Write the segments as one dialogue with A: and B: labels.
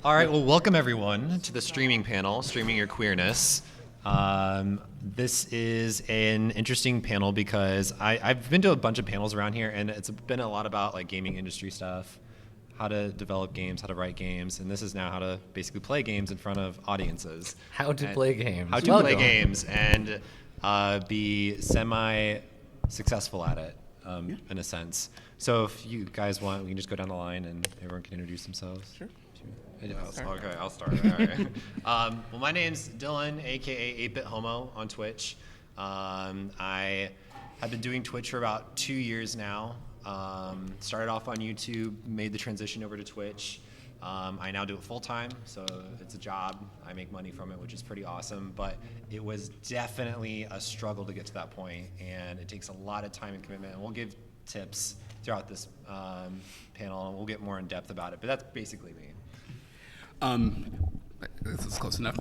A: All right, well, welcome everyone to the streaming panel, Streaming Your Queerness. This is an interesting panel because I've been to a bunch of panels around here, and it's been a lot about like gaming industry stuff, how to develop games, how to write games, and this is now how to basically play games in front of audiences.
B: How to play games.
A: How to play games and be semi-successful at it, in a sense. So if you guys want, we can just go down the line and everyone can introduce themselves.
C: Sure.
A: Okay, I'll start. All right. Well, my name's Dylan, aka 8-Bit Homo on Twitch. I have been doing Twitch for about 2 years now. Started off on YouTube, made the transition over to Twitch. I now do it full time, so it's a job. I make money from it, which is pretty awesome. But it was definitely a struggle to get to that point, and it takes a lot of time and commitment. And we'll give tips throughout this panel, and we'll get more in depth about it. But that's basically me.
C: This is close enough.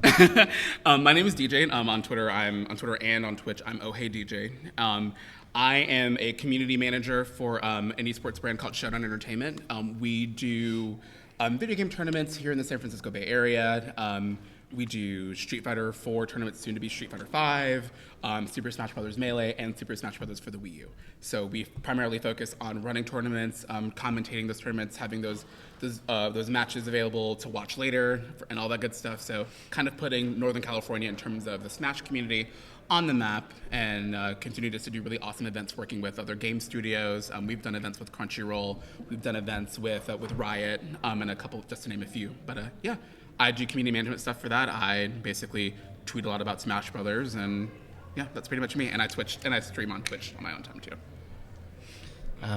C: My name is DJ. On Twitter, I'm on Twitter and on Twitch. I'm OheyDJ. I am a community manager for an esports brand called Showdown Entertainment. We do video game tournaments here in the San Francisco Bay Area. We do Street Fighter 4 tournaments, soon to be Street Fighter 5, Super Smash Bros. Melee, and Super Smash Bros. For the Wii U. So we primarily focus on running tournaments, commentating those tournaments, having those matches available to watch later, and all that good stuff. So kind of putting Northern California in terms of the Smash community on the map, and continue just to do really awesome events working with other game studios. We've done events with Crunchyroll, we've done events with Riot, and a couple, just to name a few. But yeah. I do community management stuff for that. I basically tweet a lot about Smash Brothers, and yeah, that's pretty much me. And I stream on Twitch on my own time too.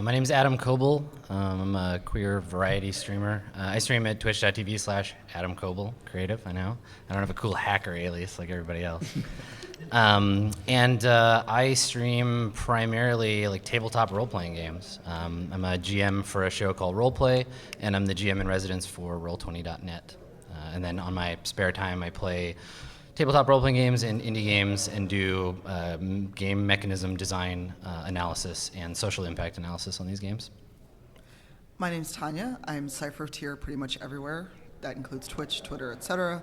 B: My name is Adam Koebel. I'm a queer variety streamer. I stream at twitch.tv/Adam Koebel Creative. I know. I don't have a cool hacker alias like everybody else. I stream primarily like tabletop role-playing games. I'm a GM for a show called Roleplay, and I'm the GM in residence for Roll20.net. And then on my spare time, I play tabletop role-playing games and indie games and do game mechanism design analysis and social impact analysis on these games.
D: My name's Tanya. I'm Cypher tier pretty much everywhere. That includes Twitch, Twitter, etc.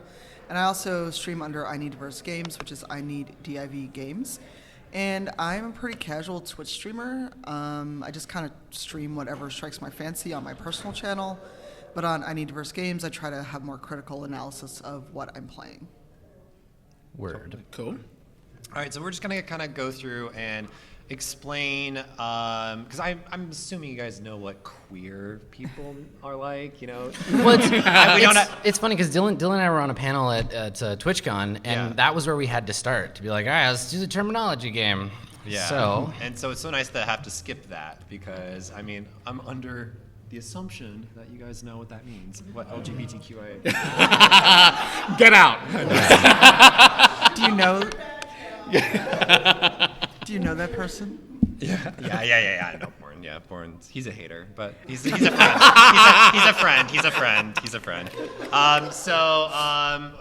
D: And I also stream under I Need Diverse Games, which is I Need DIV Games. And I'm a pretty casual Twitch streamer. I just kind of stream whatever strikes my fancy on my personal channel. But on I Need Diverse Games, I try to have more critical analysis of what I'm playing.
B: Word.
C: Cool.
A: All right, so we're just going to kind of go through and explain, because I'm assuming you guys know what queer people are like, you know?
B: Well, it's funny because Dylan and I were on a panel at TwitchCon, and that was where we had to start, to be like, all right, let's do the terminology game.
A: Yeah.
B: So
A: it's so nice to have to skip that because, I mean, I'm under the assumption that you guys know what that means, what LGBTQIA.
C: Get out.
D: Do you know? Do you know that person?
A: Yeah. I know Born. Yeah, Born. He's a hater, but he's a friend. He's a friend.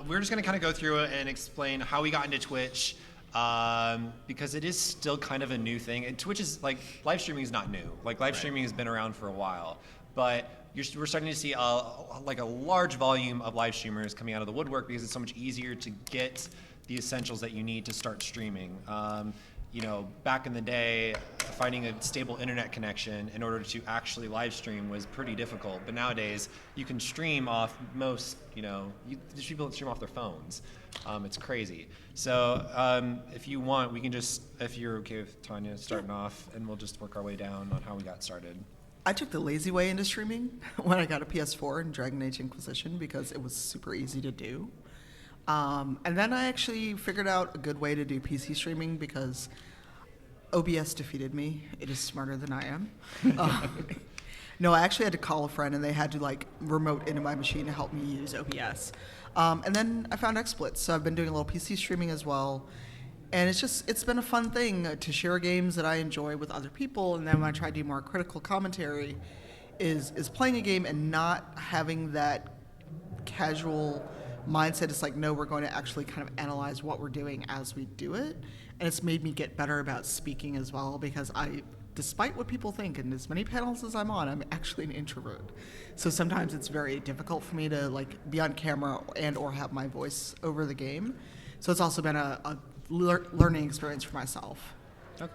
A: We're just gonna kind of go through it and explain how we got into Twitch. Because it is still kind of a new thing. And Twitch is like, live streaming is not new. Like live streaming has been around for a while, but we're starting to see a large volume of live streamers coming out of the woodwork because it's so much easier to get the essentials that you need to start streaming. Back in the day, finding a stable internet connection in order to actually live stream was pretty difficult. But nowadays, you can stream off most, there's people that stream off their phones. It's crazy. So if you want, we can just, if you're okay with Tanya starting off, and we'll just work our way down on how we got started.
D: I took the lazy way into streaming when I got a PS4 and Dragon Age Inquisition because it was super easy to do. And then I actually figured out a good way to do PC streaming because OBS defeated me. It is smarter than I am. No, I actually had to call a friend and they had to remote into my machine to help me use OBS. And then I found XSplits, so I've been doing a little PC streaming as well. And it's been a fun thing to share games that I enjoy with other people. And then when I try to do more critical commentary, is playing a game and not having that casual mindset. It's like, no, we're going to actually kind of analyze what we're doing as we do it. And it's made me get better about speaking as well because I despite what people think, and as many panels as I'm on, I'm actually an introvert. So sometimes it's very difficult for me to like be on camera and or have my voice over the game. So it's also been a learning experience for myself.
A: Okay.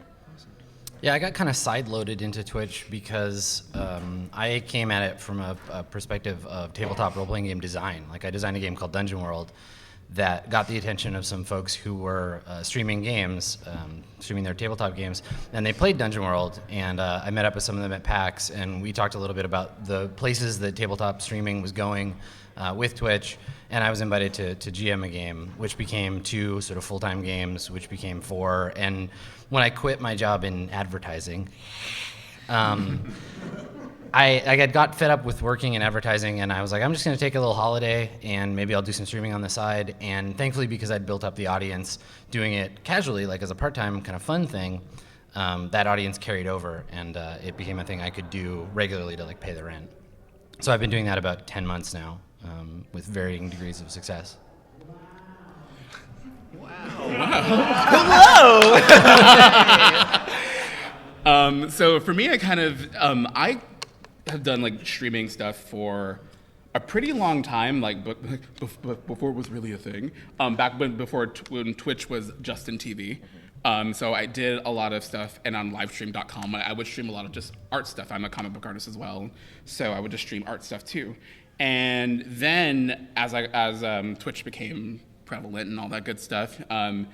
B: Yeah, I got kind of side-loaded into Twitch because I came at it from a perspective of tabletop role-playing game design. Like, I designed a game called Dungeon World that got the attention of some folks who were streaming games, streaming their tabletop games, and they played Dungeon World, and I met up with some of them at PAX, and we talked a little bit about the places that tabletop streaming was going with Twitch, and I was invited to GM a game, which became 2 sort of full-time games, which became 4, and when I quit my job in advertising, I had got fed up with working in advertising, and I was like, I'm just going to take a little holiday, and maybe I'll do some streaming on the side. And thankfully, because I'd built up the audience doing it casually, like as a part-time kind of fun thing, that audience carried over, and it became a thing I could do regularly to like pay the rent. So I've been doing that about 10 months now, with varying degrees of success.
C: So for me, I kind of I have done like streaming stuff for a pretty long time, like before it was really a thing. Back when Twitch was just in TV. So I did a lot of stuff, and on livestream.com, I would stream a lot of just art stuff. I'm a comic book artist as well, so I would just stream art stuff too. And then as Twitch became prevalent and all that good stuff, I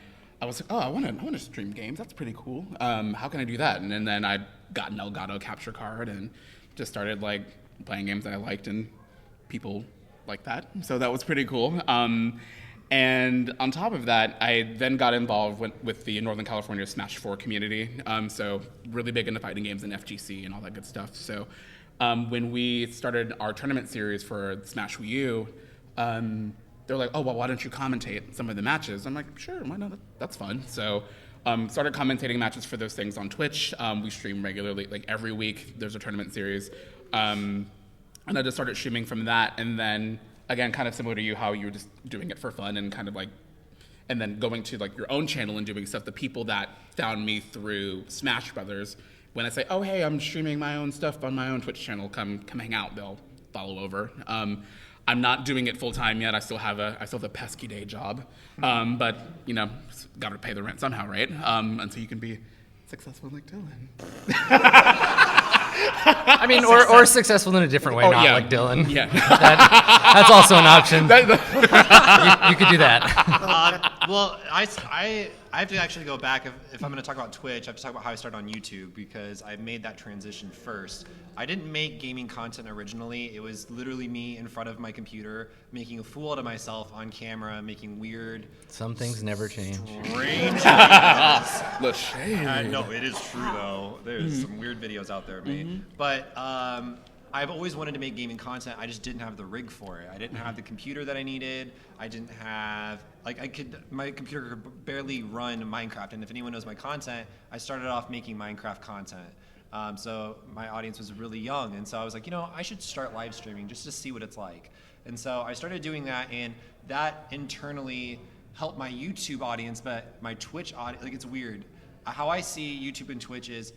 C: was like, oh, I want to stream games. That's pretty cool. How can I do that? And then I got an Elgato capture card and just started like playing games that I liked and people like that. So that was pretty cool. And on top of that, I then got involved with the Northern California Smash 4 community. So really big into fighting games and FGC and all that good stuff. So when we started our tournament series for Smash Wii U, they're like, oh, well, why don't you commentate some of the matches? I'm like, sure, why not? That's fun. So started commentating matches for those things on Twitch. We stream regularly, like every week there's a tournament series. And I just started streaming from that. And then, again, kind of similar to you, how you were just doing it for fun and kind of like, and then going to like your own channel and doing stuff. The people that found me through Smash Brothers, when I say, oh, hey, I'm streaming my own stuff on my own Twitch channel, come hang out, they'll follow over. I'm not doing it full time yet. I still have a pesky day job, but you know, got to pay the rent somehow, right? Until you can be successful like Dylan.
B: I mean, or successful in a different way, not
C: yeah.
B: like Dylan.
C: Yeah,
B: That's also an option. You could do that.
A: Well, I have to actually go back. If I'm going to talk about Twitch, I have to talk about how I started on YouTube, because I made that transition first. I didn't make gaming content originally. It was literally me in front of my computer making a fool out of myself on camera, making weird,
B: Some things never change.
A: strange videos.
C: the shade.
A: No, it is true though. There's some weird videos out there of me. But I've always wanted to make gaming content. I just didn't have the rig for it. I didn't have the computer that I needed. I didn't have, my computer could barely run Minecraft. And if anyone knows my content, I started off making Minecraft content. So my audience was really young. And so I was like, I should start live streaming just to see what it's like. And so I started doing that, and that internally helped my YouTube audience, but my Twitch audience, it's weird. How I see YouTube and Twitch is,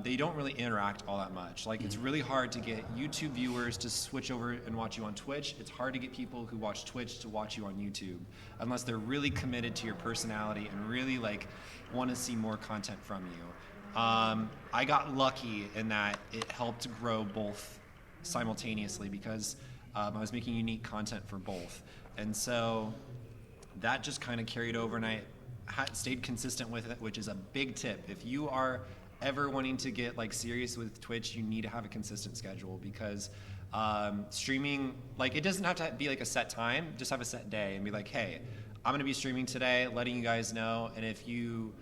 A: they don't really interact all that much. It's really hard to get YouTube viewers to switch over and watch you on Twitch. It's hard to get people who watch Twitch to watch you on YouTube, unless they're really committed to your personality and really want to see more content from you. I got lucky in that it helped grow both simultaneously, because I was making unique content for both. And so that just kind of carried over, and I stayed consistent with it, which is a big tip. If you are ever wanting to get serious with Twitch, you need to have a consistent schedule, because streaming, it doesn't have to be a set time. Just have a set day and be like, hey, I'm going to be streaming today, letting you guys know. And if you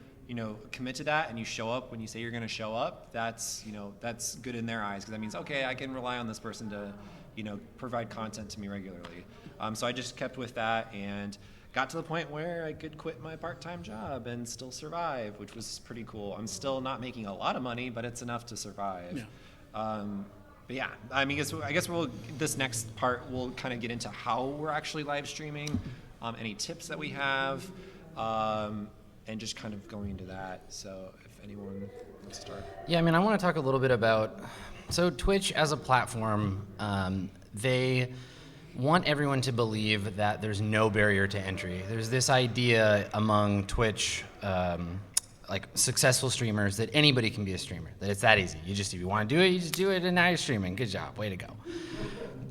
A: commit to that and you show up when you say you're going to show up, that's good in their eyes, because that means, okay, I can rely on this person to provide content to me regularly. So I just kept with that and got to the point where I could quit my part-time job and still survive, which was pretty cool. I'm still not making a lot of money, but it's enough to survive. Yeah. But yeah, I guess this next part we'll kind of get into how we're actually live streaming, any tips that we have, and just kind of going into that. So if anyone wants to start.
B: Yeah, I mean, I want to talk a little bit about, so Twitch as a platform, they want everyone to believe that there's no barrier to entry. There's this idea among Twitch, like successful streamers, that anybody can be a streamer, that it's that easy. If you want to do it, you just do it, and now you're streaming. Good job, way to go.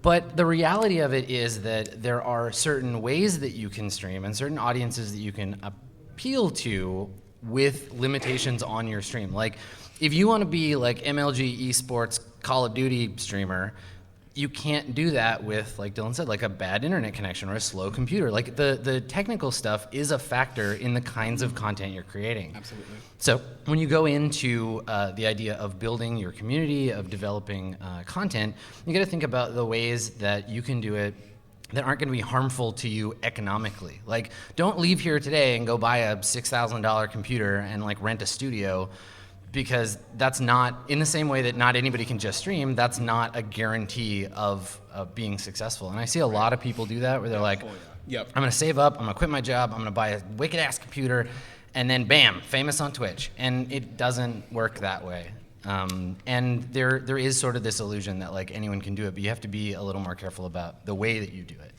B: But the reality of it is that there are certain ways that you can stream and certain audiences that you can appeal to with limitations on your stream. Like, if you want to be like MLG esports Call of Duty streamer, you can't do that with, like Dylan said, like a bad internet connection or a slow computer. Like the technical stuff is a factor in the kinds of content you're creating.
C: Absolutely.
B: So when you go into the idea of building your community, of developing content, you got to think about the ways that you can do it that aren't going to be harmful to you economically. Like, don't leave here today and go buy a $6,000 computer and like rent a studio, because that's not, in the same way that not anybody can just stream, that's not a guarantee of being successful. And I see a lot of people do that, where they're like,
C: Yep.
B: I'm gonna save up, I'm gonna quit my job, I'm gonna buy a wicked ass computer, and then bam, famous on Twitch. And it doesn't work that way. And there is sort of this illusion that like anyone can do it, but you have to be a little more careful about the way that you do it.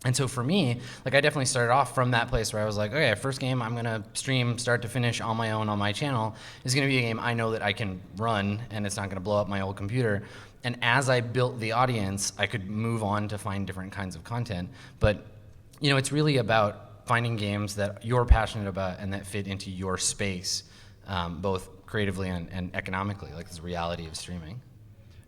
B: And so for me, like I definitely started off from that place where I was like, okay, first game I'm gonna stream start to finish on my own on my channel is gonna be a game I know that I can run and it's not gonna blow up my old computer. And as I built the audience, I could move on to find different kinds of content. But you know, it's really about finding games that you're passionate about and that fit into your space, both creatively and economically, like this reality of streaming.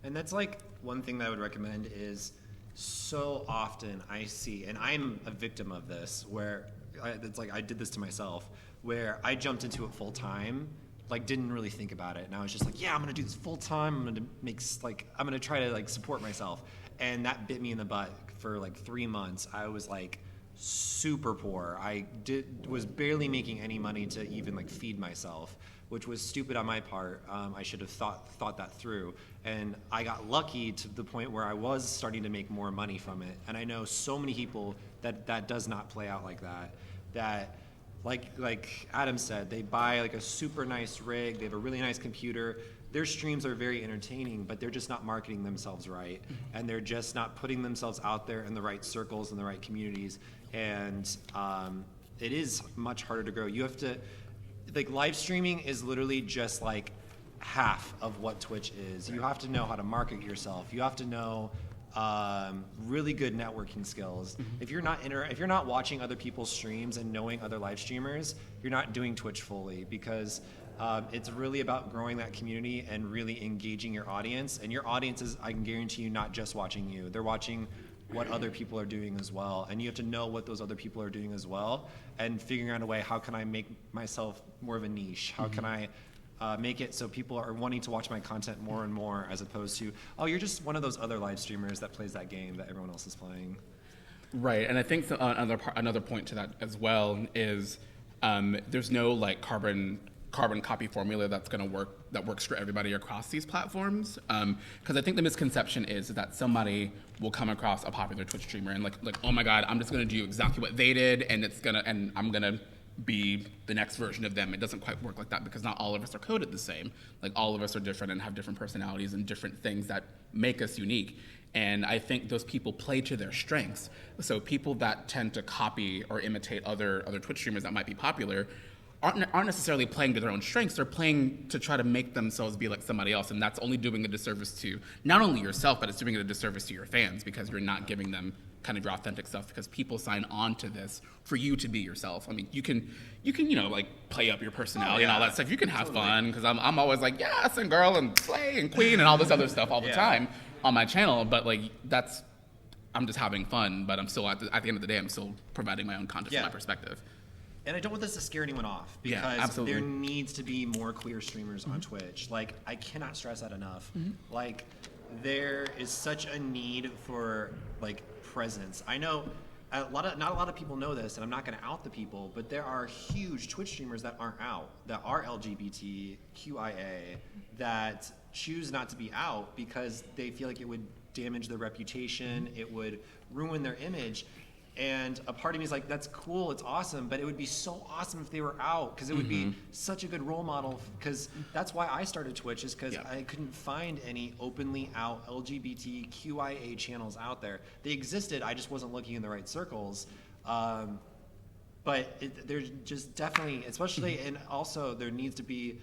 A: And that's like one thing that I would recommend is, so often I see, and I'm a victim of this, where it's like I did this to myself, where I jumped into it full time, like didn't really think about it, and I was just like, yeah, I'm gonna do this full time. I'm gonna try to like support myself, and that bit me in the butt for like 3 months. I was like super poor. I was barely making any money to even like feed myself, which was stupid on my part. I should have thought that through. And I got lucky to the point where I was starting to make more money from it. And I know so many people that does not play out like that. That, like Adam said, they buy like a super nice rig, they have a really nice computer. Their streams are very entertaining, but they're just not marketing themselves right. And they're just not putting themselves out there in the right circles and the right communities. And it is much harder to grow. You have to, like, live streaming is literally just like half of what Twitch is. You have to know how to market yourself. You have to know really good networking skills. If you're not watching other people's streams and knowing other live streamers, you're not doing Twitch fully, because it's really about growing that community and really engaging your audience. And your audience is, I can guarantee you, not just watching you. They're watching what other people are doing as well. And you have to know what those other people are doing as well, and figuring out a way, how can I make myself more of a niche? How can I make it so people are wanting to watch my content more and more, as opposed to, oh, you're just one of those other live streamers that plays that game that everyone else is playing. Right,
C: and I think another point to that as well is there's no like carbon copy formula that works for everybody across these platforms. Because I think the misconception is that somebody will come across a popular Twitch streamer and like, oh my God, I'm just gonna do exactly what they did, and I'm gonna be the next version of them. It doesn't quite work like that, because not all of us are coded the same. Like, all of us are different and have different personalities and different things that make us unique. And I think those people play to their strengths. So people that tend to copy or imitate other Twitch streamers that might be popular aren't necessarily playing to their own strengths. They're playing to try to make themselves be like somebody else, and that's only doing a disservice to not only yourself, but it's doing a disservice to your fans, because you're not giving them kind of your authentic self, because people sign on to this for you to be yourself. I mean, you can like play up your personality and all that stuff. You can have fun, because I'm always like, yes, and girl, and slay, and queen, and all this other stuff all the time on my channel. But like, I'm just having fun, but I'm still at the end of the day, I'm still providing my own content from my perspective.
A: And I don't want this to scare anyone off, because there needs to be more queer streamers on Twitch. Like, I cannot stress that enough. Like, there is such a need for like presence. I know not a lot of people know this, and I'm not going to out the people, but there are huge Twitch streamers that aren't out, that are LGBTQIA, that choose not to be out because they feel like it would damage their reputation, it would ruin their image. And a part of me is like, that's cool, it's awesome, but it would be so awesome if they were out, because it would be such a good role model. Because that's why I started Twitch, is because I couldn't find any openly out LGBTQIA channels out there. They existed, I just wasn't looking in the right circles. But there's just definitely, especially, and also there needs to be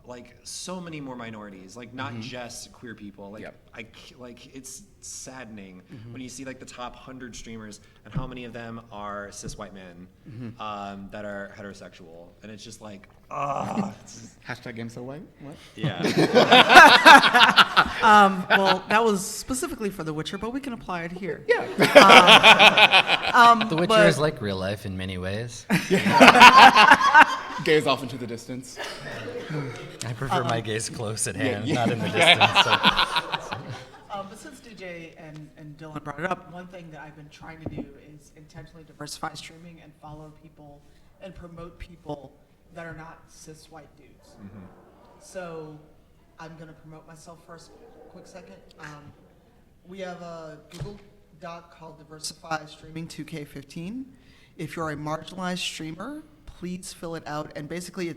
A: like so many more minorities, like not just queer people. Like it's saddening when you see like the top 100 streamers and how many of them are cis white men that are heterosexual, and it's just like,
C: Hashtag game so white. What?
A: yeah.
D: Well, that was specifically for The Witcher, but we can apply it here.
C: Yeah.
B: The Witcher is like real life in many ways.
C: Gaze off into the distance.
B: I prefer my gaze close at hand, not in the distance. So.
D: But since DJ and Dylan brought it up, one thing that I've been trying to do is intentionally diversify streaming and follow people and promote people that are not cis white dudes. So I'm going to promote myself for a quick second. We have a Google Doc called Diversify Streaming 2K15. If you're a marginalized streamer, please fill it out. And basically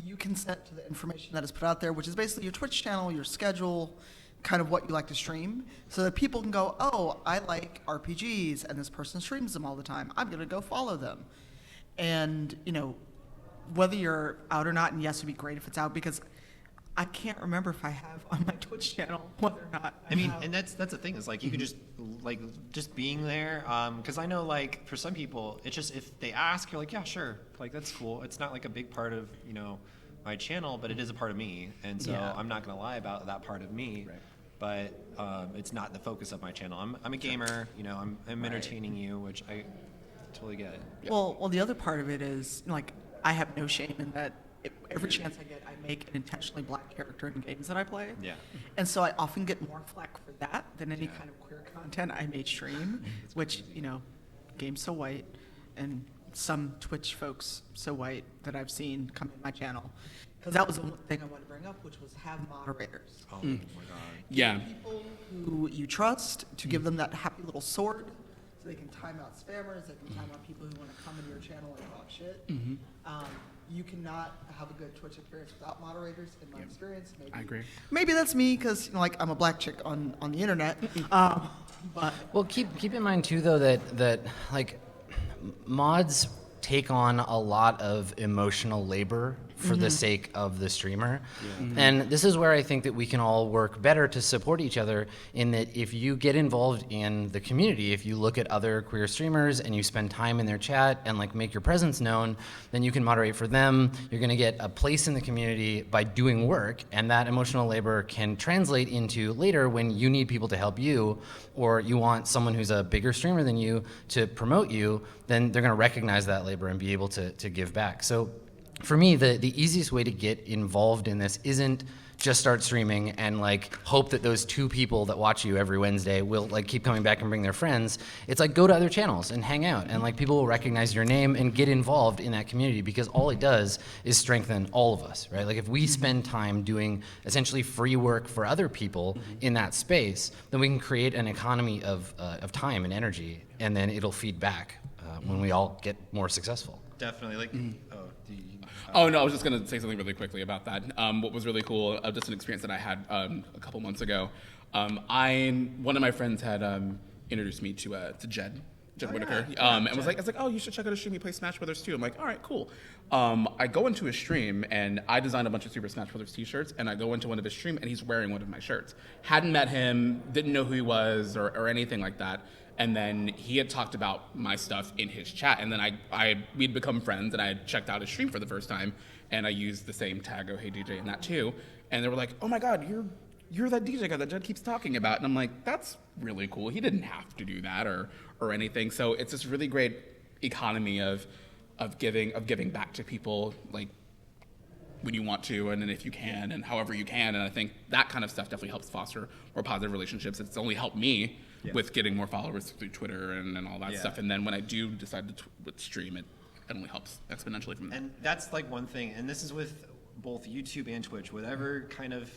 D: you consent to the information that is put out there, which is basically your Twitch channel, your schedule, kind of what you like to stream, so that people can go, oh, I like RPGs and this person streams them all the time. I'm gonna go follow them. And, you know, whether you're out or not, and yes, it'd be great if it's out, because I can't remember if I have on my Twitch channel whether or not
A: I mean, and that's the thing, is like you could just being there, because I know like for some people it's just, if they ask, you're like, yeah, sure, like that's cool. It's not like a big part of, you know, my channel, but it is a part of me, and so I'm not gonna lie about that part of me.
C: Right.
A: But it's not the focus of my channel. I'm a gamer, you know. I'm entertaining you, which I totally get.
D: Well, the other part of it is, like, I have no shame in that. Every chance I get, I make an intentionally black character in games that I play.
A: Yeah.
D: And so I often get more flack for that than any kind of queer content I may stream, which, you know, games so white, and some Twitch folks so white that I've seen come in my channel. Because that was the one thing I wanted to bring up, which was have moderators.
A: Oh my god.
C: Yeah.
D: People who you trust, to give them that happy little sword, so they can time out spammers, they can time out people who want to come into your channel and talk shit. You cannot have a good Twitch experience without moderators, in my experience. Maybe,
C: I agree.
D: Maybe that's me, because, you know, like, I'm a black chick on the internet. But
B: Well, keep in mind too, though, that like mods take on a lot of emotional labor for the sake of the streamer. And this is where I think that we can all work better to support each other, in that if you get involved in the community, if you look at other queer streamers and you spend time in their chat and like make your presence known, then you can moderate for them. You're gonna get a place in the community by doing work, and that emotional labor can translate into later when you need people to help you, or you want someone who's a bigger streamer than you to promote you, then they're gonna recognize that labor and be able to give back. So for me, the easiest way to get involved in this isn't just start streaming and like hope that those 2 people that watch you every Wednesday will like keep coming back and bring their friends. It's like, go to other channels and hang out, and like people will recognize your name and get involved in that community, because all it does is strengthen all of us, right? Like if we spend time doing essentially free work for other people in that space, then we can create an economy of time and energy, and then it'll feed back when we all get more successful.
A: Definitely. Like,
C: Oh no, I was just gonna say something really quickly about that. What was really cool, just an experience that I had a couple months ago. One of my friends had introduced me to Jed Whitaker, and was like, oh, you should check out a stream. He plays Smash Brothers too. I'm like, all right, cool. I go into his stream, and I designed a bunch of Super Smash Brothers t-shirts, and I go into one of his stream, and he's wearing one of my shirts. Hadn't met him, didn't know who he was or anything like that. And then he had talked about my stuff in his chat, and then we'd become friends, and I had checked out his stream for the first time, and I used the same tag, oh hey DJ, in that too, and they were like, oh my god, you're that DJ guy that Jed keeps talking about, and I'm like, that's really cool. He didn't have to do that or anything. So it's this really great economy of giving back to people, like when you want to, and then if you can, and however you can, and I think that kind of stuff definitely helps foster more positive relationships. It's only helped me with getting more followers through Twitter and all that stuff. And then when I do decide to stream, it only helps exponentially from there.
A: And that's like one thing, and this is with both YouTube and Twitch, whatever kind of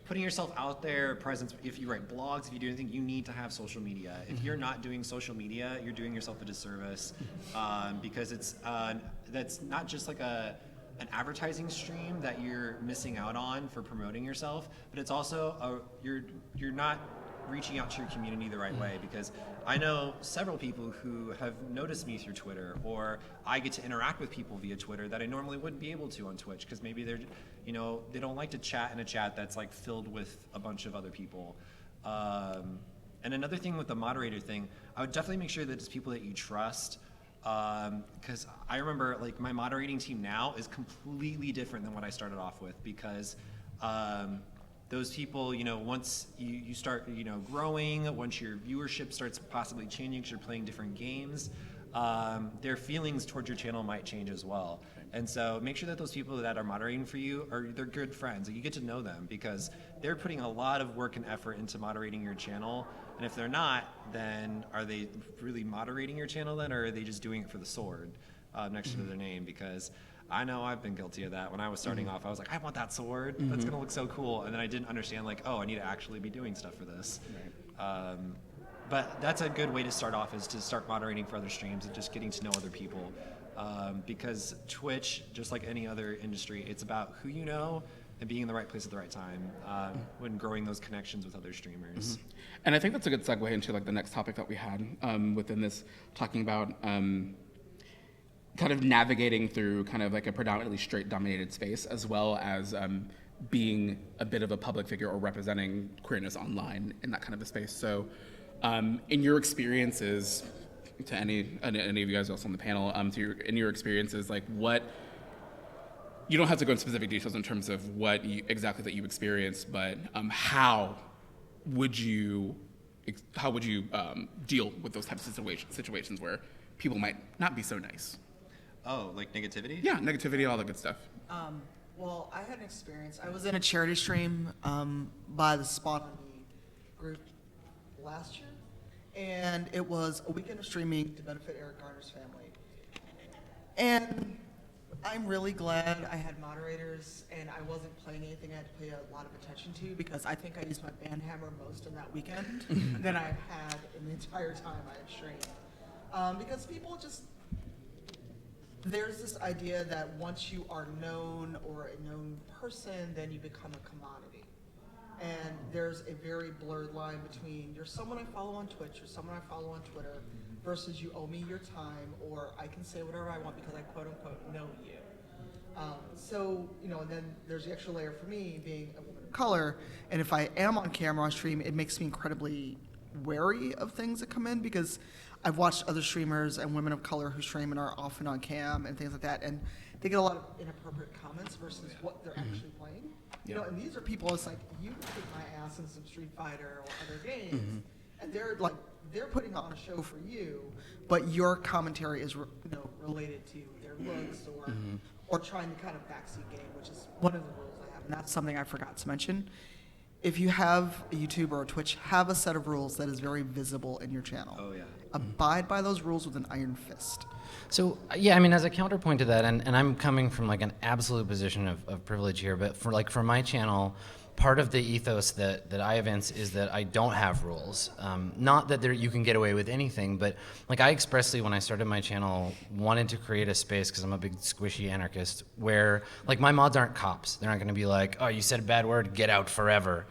A: putting yourself out there, presence. If you write blogs, if you do anything, you need to have social media. If you're not doing social media, you're doing yourself a disservice, because it's that's not just like an advertising stream that you're missing out on for promoting yourself, but it's also you're not reaching out to your community the right way, because I know several people who have noticed me through Twitter, or I get to interact with people via Twitter that I normally wouldn't be able to on Twitch, because maybe they're, they don't like to chat in a chat that's like filled with a bunch of other people. And another thing with the moderator thing, I would definitely make sure that it's people that you trust, because I remember like my moderating team now is completely different than what I started off with, because those people, once you start, growing, once your viewership starts possibly changing because you're playing different games, their feelings towards your channel might change as well. And so make sure that those people that are moderating for you they're good friends. Like, you get to know them because they're putting a lot of work and effort into moderating your channel. And if they're not, then are they really moderating your channel then, or are they just doing it for the sword next to their name? Because I know I've been guilty of that. When I was starting off, I was like, I want that sword. That's going to look so cool. And then I didn't understand, like, oh, I need to actually be doing stuff for this. Right. But that's a good way to start off, is to start moderating for other streams and just getting to know other people. Because Twitch, just like any other industry, it's about who you know and being in the right place at the right time when growing those connections with other streamers.
C: And I think that's a good segue into like the next topic that we had within this, talking about kind of navigating through kind of like a predominantly straight dominated space, as well as being a bit of a public figure or representing queerness online in that kind of a space. So in your experiences, to any of you guys else on the panel, in your experiences, like what, you don't have to go into specific details in terms of what exactly that you experienced, but how would you deal with those types of situations where people might not be so nice?
A: Oh, like negativity?
C: Yeah, negativity, all that good stuff.
D: Well, I had an experience. I was in a charity stream by the Spawn on Me group last year, and it was a weekend of streaming to benefit Eric Garner's family. And I'm really glad I had moderators, and I wasn't playing anything I had to pay a lot of attention to, because I think I used my band hammer most in that weekend than I've had in the entire time I have streamed. Because people just, there's this idea that once you are known or a known person, then you become a commodity. And there's a very blurred line between you're someone I follow on Twitch or someone I follow on Twitter versus you owe me your time, or I can say whatever I want because I quote unquote know you. So, and then there's the extra layer for me being a woman of color, and if I am on camera on stream, it makes me incredibly wary of things that come in, because I've watched other streamers and women of color who stream and are often on cam and things like that, and they get a lot of inappropriate comments versus what they're actually playing. And these are people, it's like, you can kick my ass in some Street Fighter or other games, and they're putting on a show for you, but your commentary is related to their looks or trying to kind of backseat game, which is one of the rules I have, and that's something I forgot to mention. If you have a YouTube or a Twitch, have a set of rules that is very visible in your channel. Oh, yeah. Abide by those rules with an iron fist.
B: So, yeah, I mean, as a counterpoint to that, and I'm coming from like an absolute position of privilege here, but for my channel, part of the ethos that I evince is that I don't have rules. Not that you can get away with anything, but like I expressly, when I started my channel, wanted to create a space, because I'm a big squishy anarchist, where like my mods aren't cops. They're not going to be like, oh, you said a bad word, get out forever.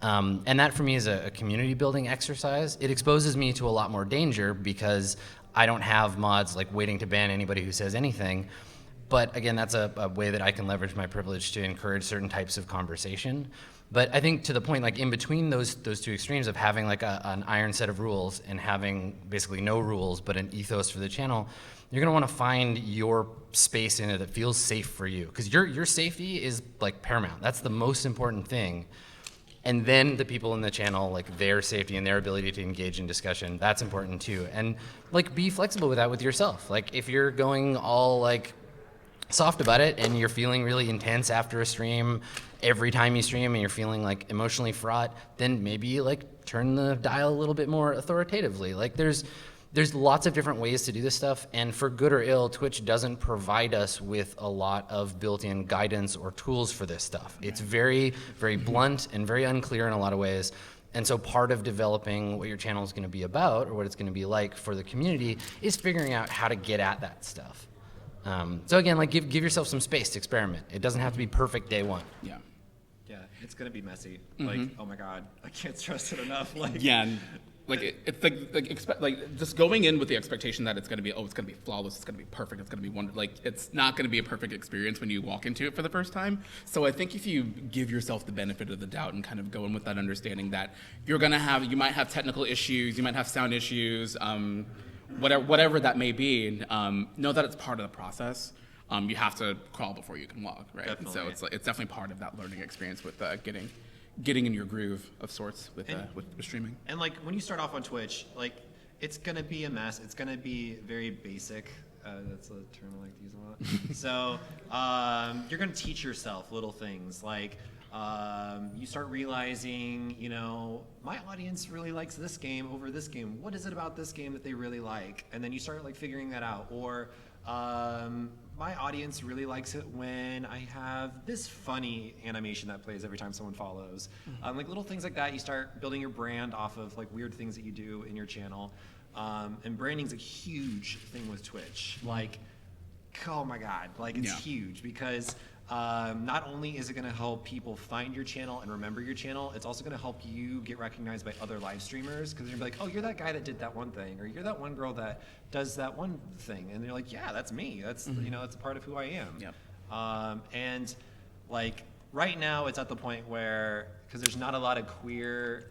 B: And that for me is a community building exercise. It exposes me to a lot more danger because I don't have mods like waiting to ban anybody who says anything. But again, that's a way that I can leverage my privilege to encourage certain types of conversation. But I think to the point, like in between those two extremes of having like an iron set of rules and having basically no rules but an ethos for the channel, you're gonna want to find your space in it that feels safe for you, because your safety is like paramount. That's the most important thing. And then the people in the channel, like their safety and their ability to engage in discussion, that's important too. And like be flexible with that with yourself. Like if you're going all like soft about it and you're feeling really intense after a stream every time you stream and you're feeling like emotionally fraught, then maybe like turn the dial a little bit more authoritatively. Like there's there's lots of different ways to do this stuff, and for good or ill, Twitch doesn't provide us with a lot of built-in guidance or tools for this stuff. It's very, very blunt and very unclear in a lot of ways. And so part of developing what your channel is going to be about, or what it's going to be like for the community, is figuring out how to get at that stuff. So again, like give yourself some space to experiment. It doesn't have to be perfect day one.
C: Yeah.
A: Yeah, it's gonna be messy. Like, oh my god, I can't stress it enough. Like,
C: Yeah, and it's like just going in with the expectation that it's gonna be flawless, it's gonna be perfect, it's gonna be wonderful. Like, it's not gonna be a perfect experience when you walk into it for the first time. So I think if you give yourself the benefit of the doubt and kind of go in with that understanding that you might have technical issues, you might have sound issues, whatever that may be, know that it's part of the process. You have to crawl before you can walk, right? And so it's definitely part of that learning experience with getting in your groove of sorts with streaming.
A: And like when you start off on Twitch, like it's gonna be a mess. It's gonna be very basic. That's a term I like to use a lot. So you're gonna teach yourself little things like you start realizing, my audience really likes this game over this game. What is it about this game that they really like? And then you start like figuring that out. Or my audience really likes it when I have this funny animation that plays every time someone follows. Like little things like that, you start building your brand off of like weird things that you do in your channel. And branding's a huge thing with Twitch. Like, oh my God, like it's huge because not only is it going to help people find your channel and remember your channel, it's also going to help you get recognized by other live streamers because you're like, oh, you're that guy that did that one thing, or you're that one girl that does that one thing, and they're like, yeah, that's me. That's that's a part of who I am.
C: Yep.
A: And like right now, it's at the point where because there's not a lot of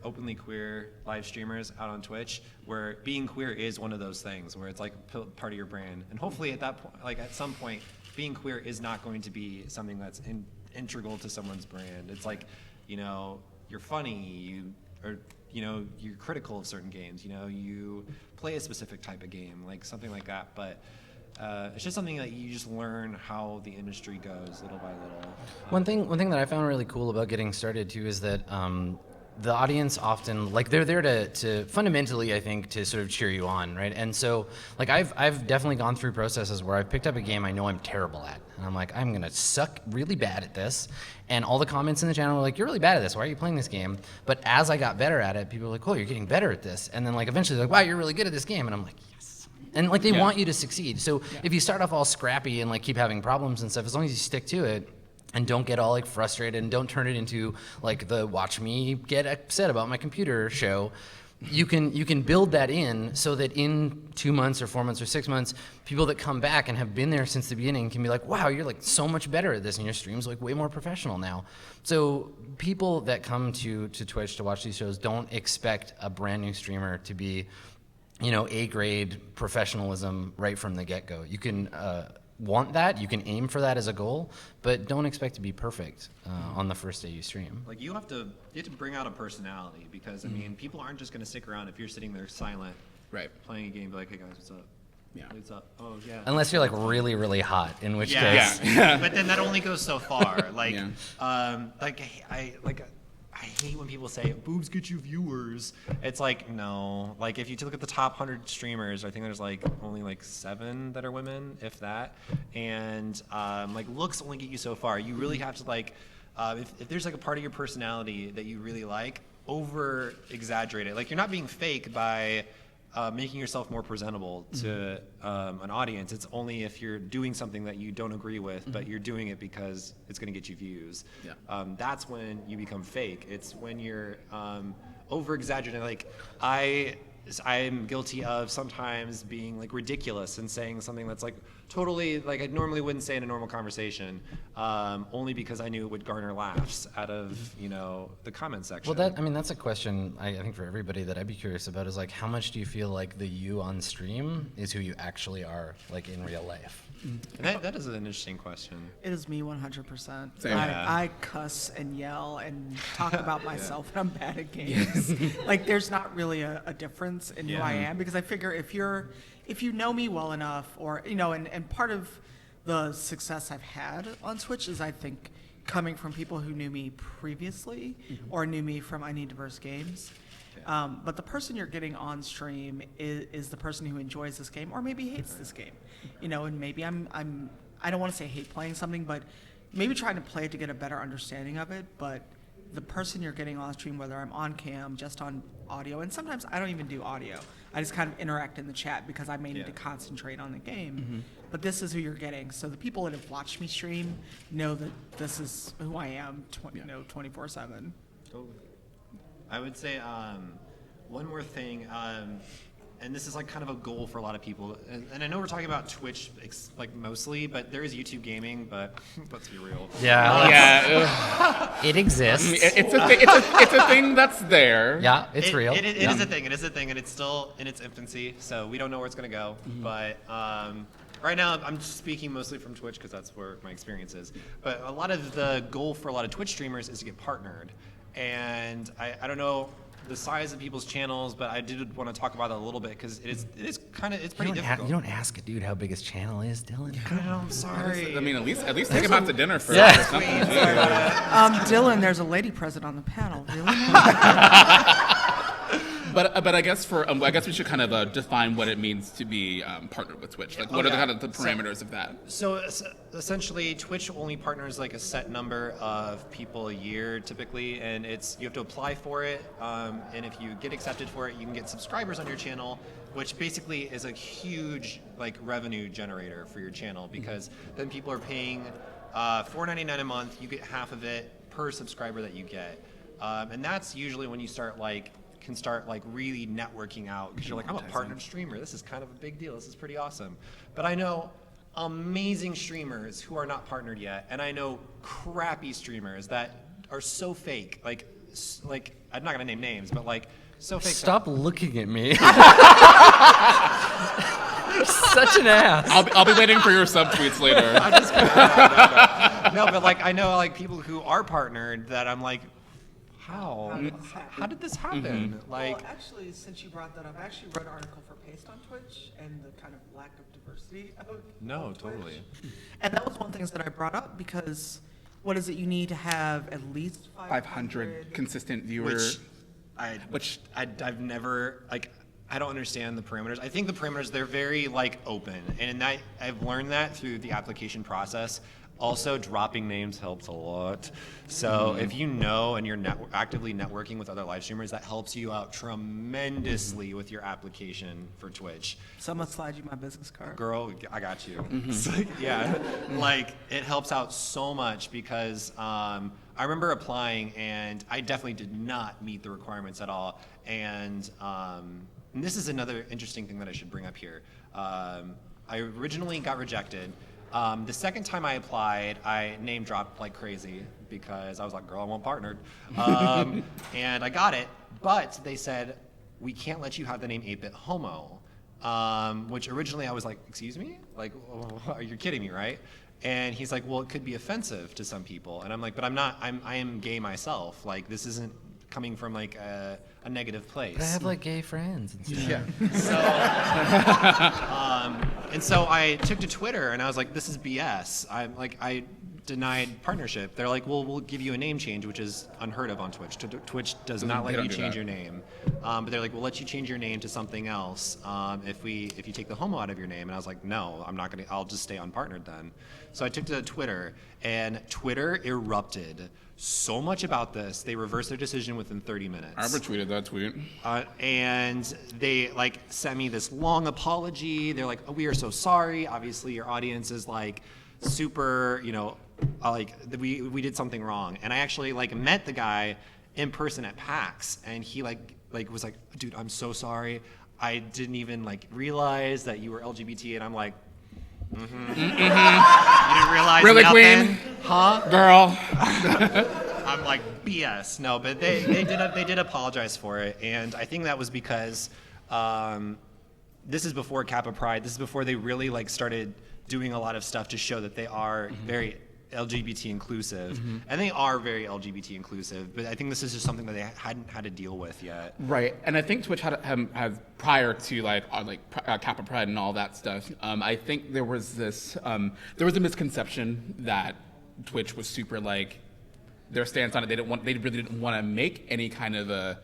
A: openly queer live streamers out on Twitch, where being queer is one of those things where it's like part of your brand, and hopefully at that point, like at some point, being queer is not going to be something that's integral to someone's brand. It's like, you're funny, you're critical of certain games, you play a specific type of game, like something like that. But it's just something that you just learn how the industry goes little by little.
B: One thing that I found really cool about getting started too is that the audience often, like, they're there to fundamentally, I think, to sort of cheer you on, right? And so, like, I've definitely gone through processes where I've picked up a game I know I'm terrible at, and I'm like, I'm gonna suck really bad at this, and all the comments in the channel were like, you're really bad at this, why are you playing this game? But as I got better at it, people were like, oh, you're getting better at this, and then like eventually they're like, wow, you're really good at this game, and I'm like, yes. And like they want you to succeed. So if you start off all scrappy and like keep having problems and stuff, as long as you stick to it, and don't get all like frustrated and don't turn it into like the watch me get upset about my computer show, you can build that in so that in 2 months or 4 months or 6 months, people that come back and have been there since the beginning can be like, wow, you're like so much better at this, and your stream's like way more professional now. So people that come to Twitch to watch these shows don't expect a brand new streamer to be, A-grade professionalism right from the get-go. You can want that, you can aim for that as a goal, but don't expect to be perfect on the first day you stream.
A: Like you have to bring out a personality because I mean people aren't just going to stick around if you're sitting there silent,
C: Right.
A: playing a game, be like, hey guys, what's up?
C: Yeah.
A: What's up? Oh yeah.
B: Unless you're like really, really hot, in which
A: Yeah.
B: case.
A: But then that only goes so far. Like, I hate when people say boobs get you viewers. It's like, no. Like if you look at the top 100 streamers, I think there's like only like 7 that are women, if that. And like looks only get you so far. You really have to like, if there's like a part of your personality that you really like, over exaggerate it. Like you're not being fake by making yourself more presentable to an audience. It's only if you're doing something that you don't agree with, but you're doing it because it's going to get you views.
C: Yeah.
A: That's when you become fake. It's when you're over exaggerating. Like I'm guilty of sometimes being like ridiculous and saying something that's like totally like I normally wouldn't say in a normal conversation, only because I knew it would garner laughs out of the comment section.
B: Well, that's a question I think for everybody that I'd be curious about is like how much do you feel like the you on stream is who you actually are like in real life?
A: And that is an interesting question.
D: It is me 100%.
C: Same.
D: I cuss and yell and talk about myself and I'm bad at games. Like there's not really a difference in who I am because I figure if you know me well enough or and part of the success I've had on Twitch is I think coming from people who knew me previously or knew me from I Need Diverse Games. But the person you're getting on stream is the person who enjoys this game or maybe hates this game, and maybe I don't want to say hate playing something, but maybe trying to play it to get a better understanding of it. But the person you're getting on stream, whether I'm on cam, just on audio, and sometimes I don't even do audio. I just kind of interact in the chat because I may need to concentrate on the game. But this is who you're getting. So the people that have watched me stream know that this is who I am 24/7.
A: Totally. I would say one more thing, and this is like kind of a goal for a lot of people. And I know we're talking about Twitch like mostly, but there is YouTube gaming. But let's be real.
C: Yeah.
B: It exists.
C: It's a thing that's there.
B: Yeah, it's real.
A: It is a thing. It is a thing, and it's still in its infancy. So we don't know where it's going to go. But right now, I'm speaking mostly from Twitch because that's where my experience is. But a lot of the goal for a lot of Twitch streamers is to get partnered. And I don't know the size of people's channels, but I did want to talk about it a little bit because it's pretty difficult.
B: You don't ask a dude how big his channel is, Dylan.
A: I'm sorry.
C: I mean, at least take him out to dinner for
B: Yeah.
C: something.
D: Dylan, there's a lady present on the panel. Really?
C: But I guess I guess we should kind of define what it means to be partnered with Twitch. Like, what are the kind of the parameters of that?
A: So essentially, Twitch only partners like a set number of people a year typically, and you have to apply for it. And if you get accepted for it, you can get subscribers on your channel, which basically is a huge like revenue generator for your channel because then people are paying $4.99 a month. You get half of it per subscriber that you get, and that's usually when you can start really networking out because you're like, I'm a partnered streamer. This is kind of a big deal. This is pretty awesome. But I know amazing streamers who are not partnered yet, and I know crappy streamers that are so fake. Like I'm not gonna name names, but so fake.
B: Stop looking at me. You're such an ass.
C: I'll be waiting for your subtweets later.
A: I'm just kidding. No, but I know people who are partnered that I'm like, how did this happen?
D: Well, actually, since you brought that up, I actually wrote an article for Paste on Twitch and the kind of lack of diversity of Twitch.
A: Totally.
D: And that was one thing that I brought up because what is it? You need to have at least
C: 500 consistent viewers.
A: I've never I don't understand the parameters. I think the parameters, they're very open, and I've learned that through the application process. Also, dropping names helps a lot. So if you know and you're actively networking with other live streamers, that helps you out tremendously with your application for Twitch.
D: Someone slide you my business card.
A: Girl, I got you. It helps out so much because I remember applying and I definitely did not meet the requirements at all. And this is another interesting thing that I should bring up here. I originally got rejected. The second time I applied, I name dropped like crazy because I was like, girl, I want partnered. And I got it, but they said, we can't let you have the name 8-Bit Homo, which originally I was like, excuse me? Are you kidding me, right? And he's like, well, it could be offensive to some people. And I'm like, but I am gay myself. This isn't coming from a negative place.
B: But I have gay friends and stuff.
A: Yeah. And so I took to Twitter and I was like, this is BS. I denied partnership. They're like, well, we'll give you a name change, which is unheard of on Twitch. Twitch does not let you change your name. But they're like, we'll let you change your name to something else if you take the homo out of your name. And I was like, no, I'm not gonna. I'll just stay unpartnered then. So I took to Twitter, and Twitter erupted so much about this. They reversed their decision within 30 minutes.
C: I retweeted that tweet.
A: And they sent me this long apology. They're like, oh, we are so sorry. Obviously, your audience is super, we did something wrong. And I actually met the guy in person at PAX, and he was like, dude, I'm so sorry. I didn't even realize that you were LGBT. And I'm like, You didn't realize
C: really,
A: nothing?
C: Queen?
A: Huh?
C: Girl.
A: I'm like, BS. No, but they did apologize for it, and I think that was because this is before Kappa Pride. This is before they really started doing a lot of stuff to show that they are very LGBT inclusive, and they are very LGBT inclusive. But I think this is just something that they hadn't had to deal with yet.
C: Right, and I think Twitch has prior to Kappa Pride and all that stuff. I think there was a misconception that Twitch was super their stance on it. They really didn't want to make any kind of a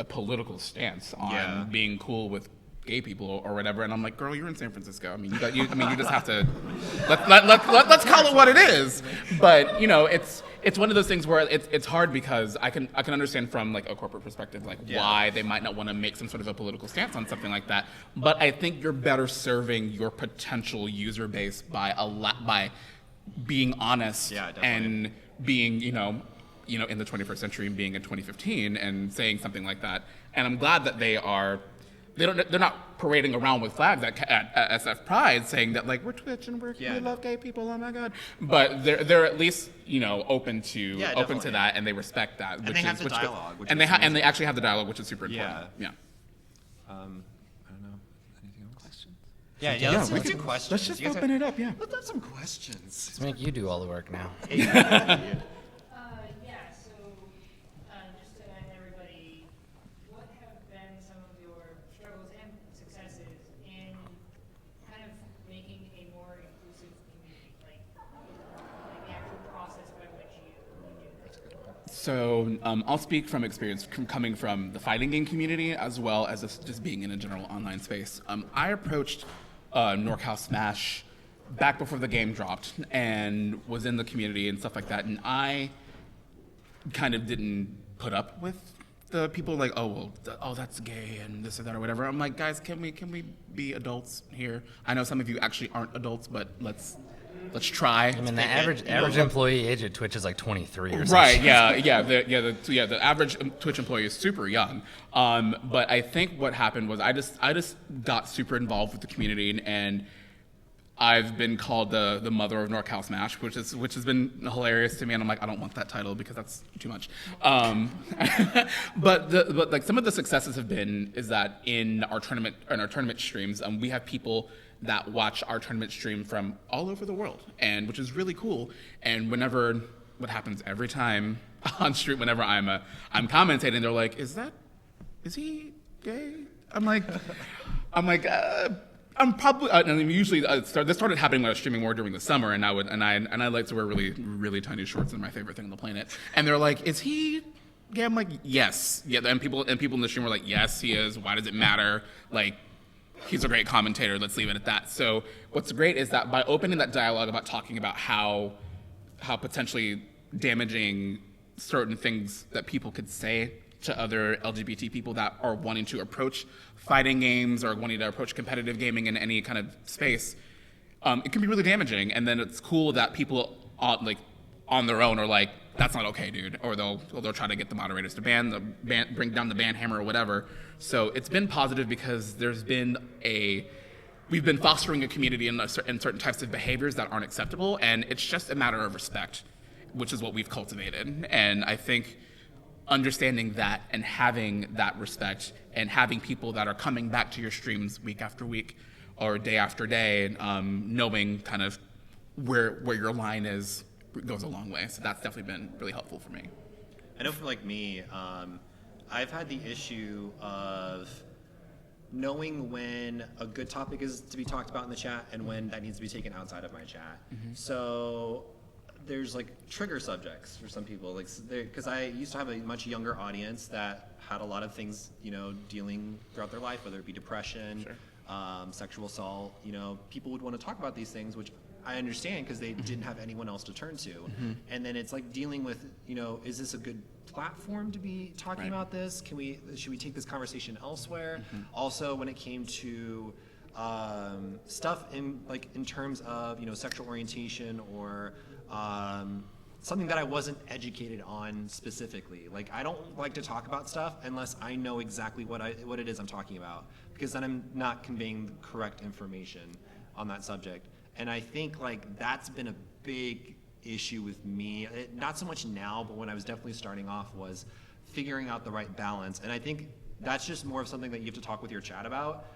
C: a political stance on being cool with gay people or whatever, and I'm like, girl, you're in San Francisco. I mean, you just have to let's call it what it is. But you know, it's one of those things where it's hard because I can understand from like a corporate perspective like why they might not want to make some sort of a political stance on something like that. But I think you're better serving your potential user base by being honest and being you know in the 21st century and being in 2015 and saying something like that. And I'm glad that they're not parading around with flags at SF Pride saying that like we're Twitch and we love gay people, oh my god. But they're at least open to that, and they respect that.
A: And they have the dialogue,
C: and they actually have the dialogue, which is super important. Yeah.
A: I don't know. Anything else? Questions? Yeah. Let's do questions.
C: Let's just open it up. Yeah.
A: Let's have some questions.
B: Let's make you do all the work now.
C: So I'll speak from experience coming from the fighting game community as well as just being in a general online space. I approached NorCal Smash back before the game dropped and was in the community and stuff like that, and I kind of didn't put up with the people like, that's gay and this or that or whatever. I'm like, guys, can we be adults here? I know some of you actually aren't adults, but let's try.
B: I mean, the average employee age at Twitch is like 23 or something.
C: Right? The average Twitch employee is super young. But I think what happened was I just got super involved with the community, and I've been called the mother of NorCal Smash, which has been hilarious to me. And I'm like, I don't want that title because that's too much. But like some of the successes is that in our tournament streams, we have people that watch our tournament stream from all over the world, and which is really cool. And what happens every time on stream, whenever I'm commentating, they're like, is he gay? I'm like, I'm probably. I mean, usually this started happening when I was streaming more during the summer, and I like to wear really really tiny shorts, and my favorite thing on the planet. And they're like, is he gay? I'm like, yes, yeah. And people in the stream were like, yes, he is. Why does it matter? Like, he's a great commentator. Let's leave it at that. So what's great is that by opening that dialogue about talking about how potentially damaging certain things that people could say to other LGBT people that are wanting to approach fighting games or wanting to approach competitive gaming in any kind of space, it can be really damaging. And then it's cool that people on their own are like, that's not okay, dude, or they'll try to get the moderators to bring down the ban hammer or whatever. So it's been positive because we've been fostering a community in certain types of behaviors that aren't acceptable, and it's just a matter of respect, which is what we've cultivated. And I think understanding that and having that respect and having people that are coming back to your streams week after week or day after day, knowing kind of where your line is goes a long way. So that's definitely been really helpful for me.
A: I know for like me, I've had the issue of knowing when a good topic is to be talked about in the chat and when that needs to be taken outside of my chat. Mm-hmm. So there's like trigger subjects for some people, like because I used to have a much younger audience that had a lot of things, dealing throughout their life, whether it be depression, sexual assault. People would want to talk about these things, which I understand because they didn't have anyone else to turn to. Mm-hmm. And then it's like dealing with, is this a good platform to be talking about this? Should we take this conversation elsewhere? Mm-hmm. Also, when it came to stuff in terms of, sexual orientation or something that I wasn't educated on specifically. Like, I don't like to talk about stuff unless I know exactly what it is I'm talking about, because then I'm not conveying the correct information on that subject. And I think that's been a big issue with me. Not so much now, but when I was definitely starting off, was figuring out the right balance. And I think that's just more of something that you have to talk with your chat about.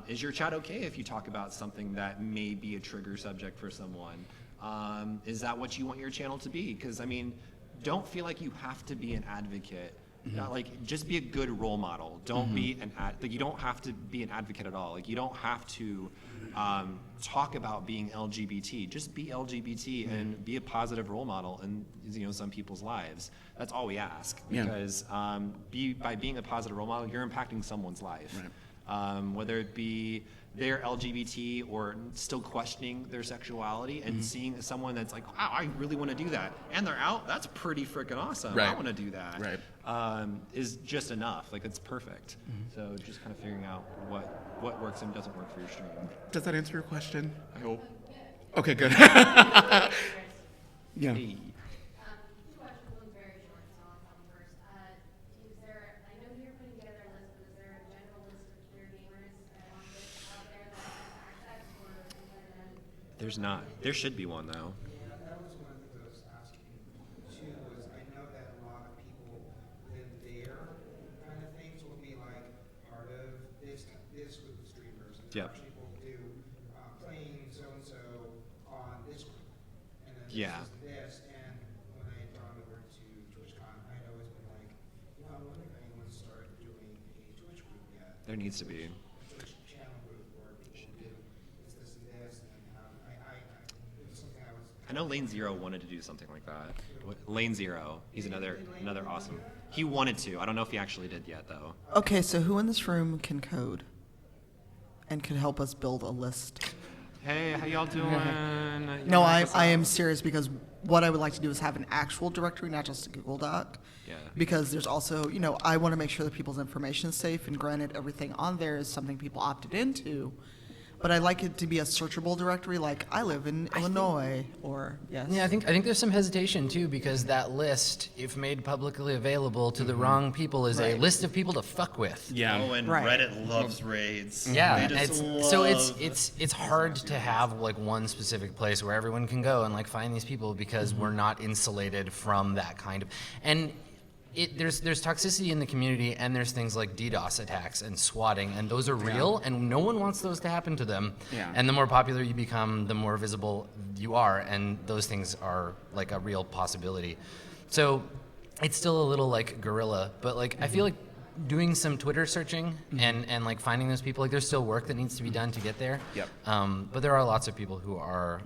A: Is your chat okay if you talk about something that may be a trigger subject for someone? Is that what you want your channel to be? Because don't feel like you have to be an advocate. Mm-hmm. Just be a good role model. Don't be you don't have to be an advocate at all. You don't have to talk about being LGBT. Just be LGBT and be a positive role model in some people's lives. That's all we ask.
C: Yeah.
A: Because by being a positive role model, you're impacting someone's life.
C: Right.
A: Whether it be they're LGBT or still questioning their sexuality and seeing someone that's like, wow, I really want to do that, and they're out, that's pretty freaking awesome.
C: Right.
A: I want to do that.
C: Right.
A: Is just enough. Like, it's perfect. So just kind of figuring out what works and doesn't work for your stream.
C: Does that answer your question? I hope. Okay, good. Yeah.
A: Hey.
E: Two questions, one's very short, so I'll come first. Is there, I know you're putting together a list, but is there a general list of queer gamers out there that has access, or is there
A: There's not. There should be one, though.
F: Yeah, that was one of the things I was asking too, was I know that a lot of people live there kind of things will be like part of this group of streamers. And
A: Yep.
F: people do playing so-and-so on this group. And then
A: Yeah.
F: this, and when I had gone over to TwitchCon, I'd always been like, I wonder if anyone's started doing a Twitch group yet.
A: There needs to be.
F: Twitch channel group where people do this, and this, and it was something I was.
A: I know Lane Zero wanted to do something like that. Lane Zero, he's another awesome. He wanted to. I don't know if he actually did yet, though.
D: Okay, so who in this room can code and can help us build a list?
A: Hey, how y'all doing?
D: No, I am serious, because what I would like to do is have an actual directory, not just a Google Doc.
A: Yeah.
D: Because there's also, I want to make sure that people's information is safe, and granted, everything on there is something people opted into. But I like it to be a searchable directory, like I live in Illinois, or yes.
B: Yeah, I think there's some hesitation too, because that list, if made publicly available to the wrong people, is a
D: Right.
B: list of people to fuck with.
C: Yeah.
A: Oh, and
D: Right.
A: Reddit loves raids.
B: Yeah,
A: They just
B: it's hard to have like one specific place where everyone can go and like find these people, because we're not insulated from that kind of, and there's toxicity in the community, and there's things like DDoS attacks and swatting, and those are real, and no one wants those to happen to them.
C: Yeah.
B: And the more popular you become, the more visible you are, and those things are like a real possibility. So it's still a little like guerrilla, but like I feel like doing some Twitter searching and like finding those people, like there's still work that needs to be done to get there.
C: Yep.
B: But there are lots of people who are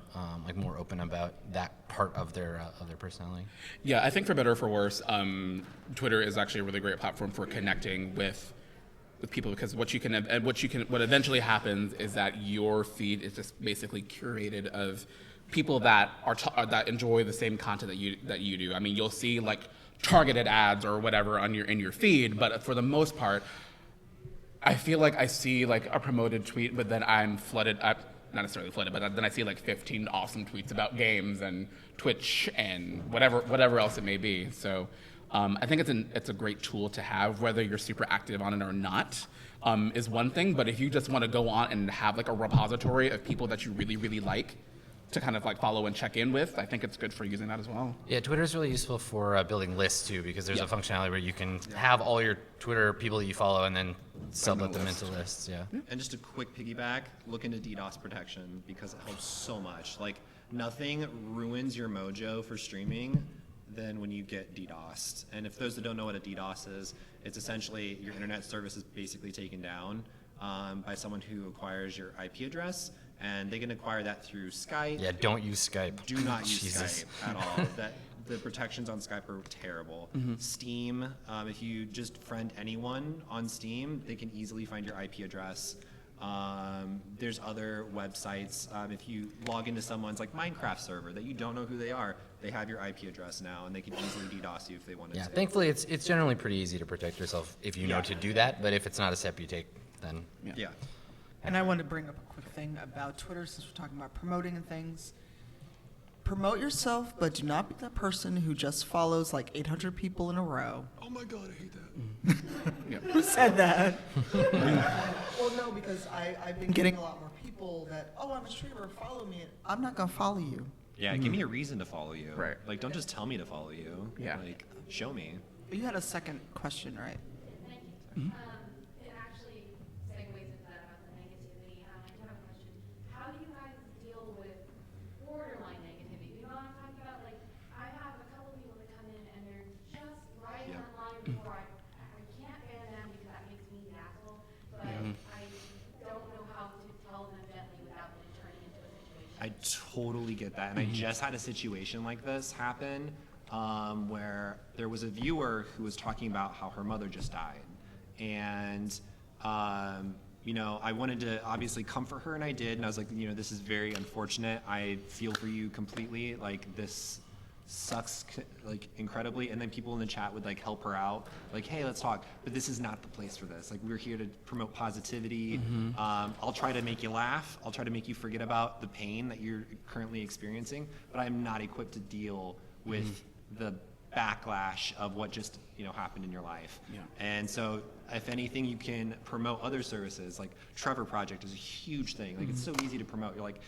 B: like more open about that part of their personality.
C: Yeah, I think for better or for worse, Twitter is actually a really great platform for connecting with people, because what eventually happens is that your feed is just basically curated of people that that enjoy the same content that you do. I mean, you'll see like targeted ads or whatever in your feed, but for the most part, I feel like I see like a promoted tweet, but then I'm flooded. Not necessarily flooded, but then I see like 15 awesome tweets about games and Twitch and whatever else it may be. So I think it's a great tool to have, whether you're super active on it or not. Is one thing, but if you just want to go on and have like a repository of people that you really, really like to kind of like follow and check in with, I think it's good for using that as well.
B: Yeah, Twitter is really useful for building lists too, because there's
C: Yeah.
B: a functionality where you can have all your Twitter people that you follow and then sublet them into lists. Yeah.
A: And just a quick piggyback, look into DDoS protection, because it helps so much. Like, nothing ruins your mojo for streaming than when you get DDoSed. And if those that don't know what a DDoS is, it's essentially your internet service is basically taken down by someone who acquires your IP address, and they can acquire that through Skype.
B: Yeah, don't use Skype.
A: Do not use
B: Jesus.
A: Skype at all. The protections on Skype are terrible. Steam, if you just friend anyone on Steam, they can easily find your IP address. There's other websites. If you log into someone's like Minecraft server that you don't know who they are, they have your IP address now, and they can easily DDoS you if they wanted
B: Yeah,
A: to.
B: thankfully it's generally pretty easy to protect yourself if you know to do that, but if it's not a step you take, then
A: Yeah.
D: And I want to bring up a quick thing about Twitter, since we're talking about promoting and things. Promote yourself, but do not be that person who just follows like 800 people in a row.
A: Oh my God, I hate that.
D: Who said that? Well, no, because I've been getting a lot more people that, oh, I'm a streamer, follow me. I'm not going to follow you.
A: Yeah, give me a reason to follow you.
C: Right.
A: Like, don't just tell me to follow you.
C: Yeah.
A: Like, show me.
D: But you had a second question, right?
E: Thank you. It actually segues into that about the negativity. I do have a question. How do you guys deal with borderline negativity? You know what I'm talking about? Like, I have a couple people that come in and they're just writing
A: Yeah.
E: online before I can't ban them because that makes me the asshole, but I don't know how to tell them gently without
A: I totally get that. And I just had a situation like this happen where there was a viewer who was talking about how her mother just died. And, you know, I wanted to obviously comfort her, and I did. And I was like, you know, this is very unfortunate. I feel for you completely. Like, this sucks like incredibly. And then people in the chat would like help her out, like, hey, let's talk, but this is not the place for this. Like, we're here to promote positivity. I'll try to make you laugh, I'll try to make you forget about the pain that you're currently experiencing, but I'm not equipped to deal with the backlash of what just, you know, happened in your life. And so if anything, you can promote other services. Like Trevor Project is a huge thing. Like, it's so easy to promote. You're like,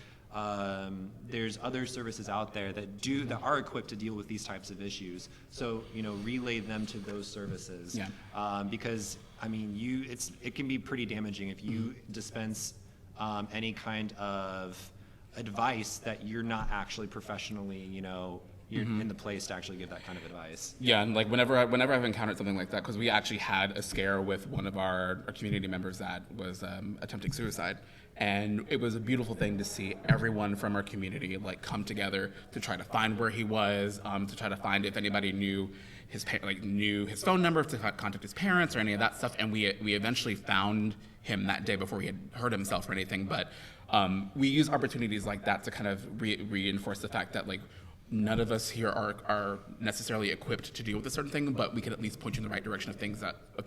A: there's other services out there that are equipped to deal with these types of issues. So, you know, relay them to those services. Because I mean, it can be pretty damaging if you dispense any kind of advice that you're not actually professionally, you know, you're in the place to actually give that kind of advice.
C: Yeah, and like whenever I've encountered something like that, because we actually had a scare with one of our community members that was attempting suicide. And it was a beautiful thing to see everyone from our community like come together to try to find where he was, to try to find if anybody knew his phone number, to contact his parents or any of that stuff. And we eventually found him that day before he had hurt himself or anything. But we use opportunities like that to kind of reinforce the fact that like none of us here are necessarily equipped to deal with a certain thing, but we can at least point you in the right direction of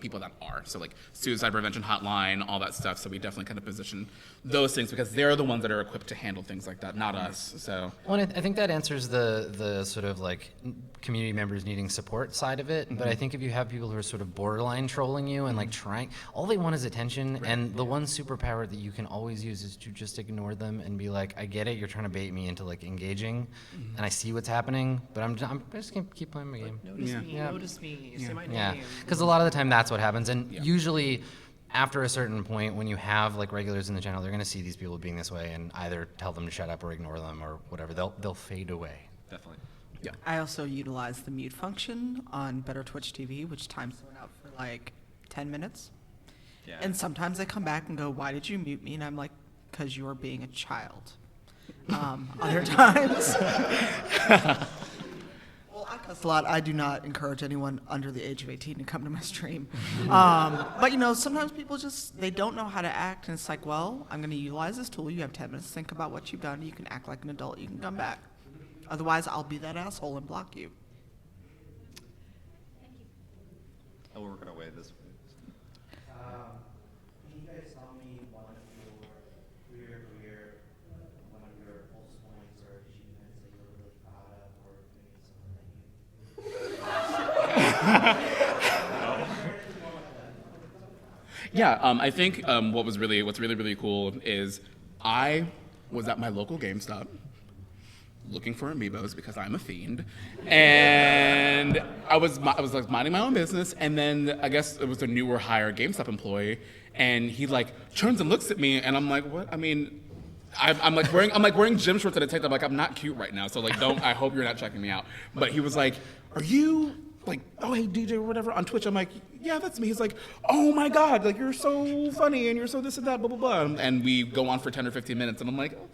C: people that are. So like suicide prevention hotline, all that stuff. So we definitely kind of position those things because they're the ones that are equipped to handle things like that, not us. So
B: well, I think that answers the sort of like community members needing support side of it. But I think if you have people who are sort of borderline trolling you and like trying, all they want is attention. And the one superpower that you can always use is to just ignore them and be like, I get it, you're trying to bait me into like engaging, and I see what's happening, but I'm just gonna keep playing my game.
A: Notice me, say my name.
B: Yeah, because a lot of the time that's what happens, and usually after a certain point, when you have like regulars in the channel, they're gonna see these people being this way and either tell them to shut up or ignore them or whatever. They'll fade away.
A: Definitely.
C: yeah.
D: I also utilize the mute function on Better Twitch TV, which times it out for like 10 minutes.
A: Yeah.
D: And sometimes they come back and go, why did you mute me? And I'm like, because you are being a child. Other times. Well, I cuss a lot. I do not encourage anyone under the age of 18 to come to my stream. But, you know, sometimes people they don't know how to act. And it's like, well, I'm going to utilize this tool. You have 10 minutes to think about what you've done. You can act like an adult. You can come back. Otherwise, I'll be that asshole and block you.
A: I'll work our way this way.
G: Can you guys tell me one of your career, one of your pulse points or achievements that you were really proud of, or maybe something that you?
C: Yeah, I think what's really cool is I was at my local GameStop looking for amiibos because I'm a fiend, and I was like minding my own business, and then I guess it was a newer hire GameStop employee, and he like turns and looks at me, and I'm like, what? I mean, I'm like wearing gym shorts and a tank top. I'm like, I'm not cute right now, so like I hope you're not checking me out. But he was like, are you like, oh hey DJ or whatever on Twitch? I'm like, yeah, that's me. He's like, oh my god, like you're so funny and you're so this and that, blah blah blah. And we go on for 10 or 15 minutes, and I'm like, oh,